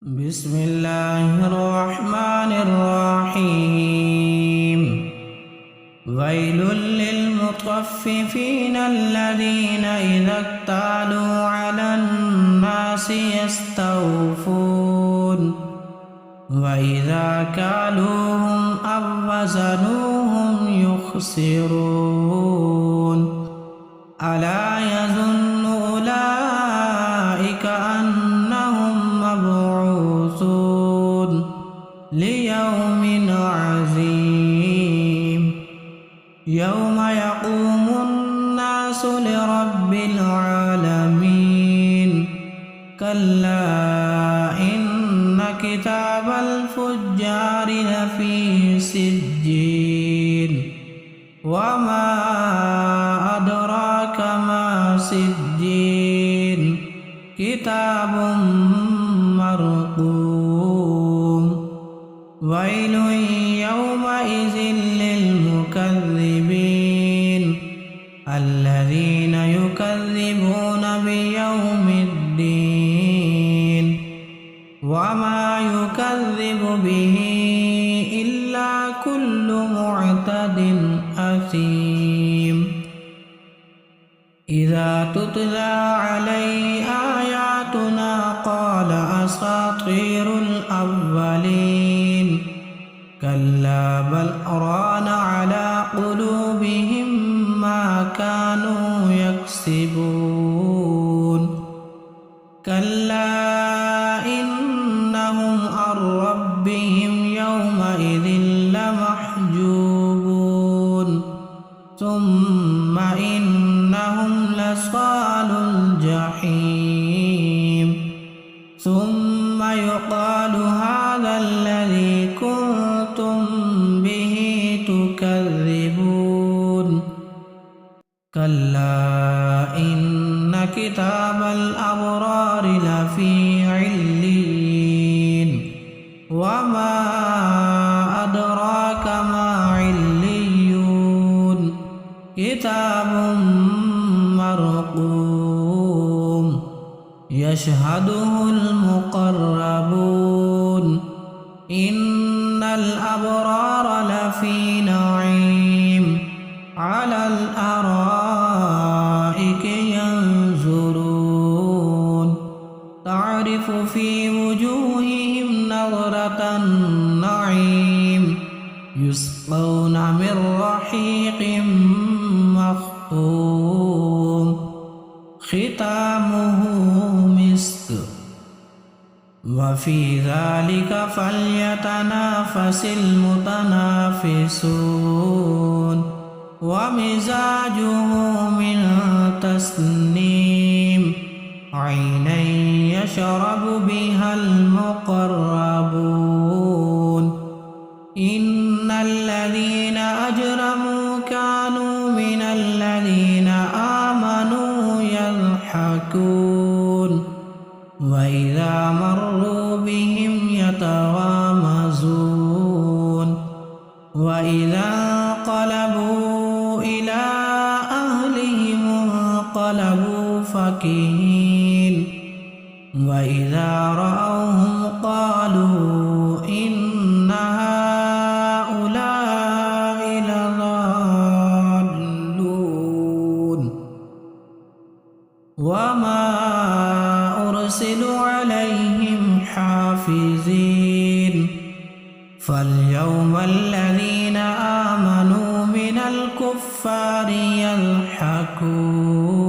بسم الله الرحمن الرحيم. ويل للمطففين الذين إذا اكتالوا على الناس يستوفون وإذا كالوهم أو وزنوهم يخسرون ألا يظن أولئك أنهم مبعوثون ليوم عظيم يوم يقوم الناس لرب العالمين كلا إن كتاب الفجار لفي سجين وما أدراك ما سجين كتاب مرقوم ويل يومئذ للمكذبين الذين يكذبون بيوم الدين وما يكذب به إلا كل معتد أثيم إذا تتلى عليه آياتنا قال أساطير الأولين كلا بل ران على قلوبهم ما كانوا يكسبون كلا إنهم عن ربهم يومئذ لمحجوبون ثم إنهم لصال الجحيم ثم يقال هذا الذي كنتم به تكذبون كلا إن كتاب الأبرار لفي عليين وما أدراك ما عليون كتاب مرقوم يشهده المقربون إن الأبرار لفي نعيم على الأرائك ينظرون تعرف في وجوههم نظرة النعيم يسقون من رحيق مختوم ختامه مسك وفي ذلك فليتنافس المتنافسون ومزاجه من تسنيم عينا يشرب بها المقربون إن الذين أجرموا كانوا من الذين آمنوا يضحكون وإذا مروا بهم يتغامزون وإذا انقلبوا إلى أهلهم انقلبوا فكهين وإذا رأوهم قالوا إن هؤلاء لضالون وما أرسلوا عليهم حافظين فاليوم الذين آمنوا من الكفار يضحكون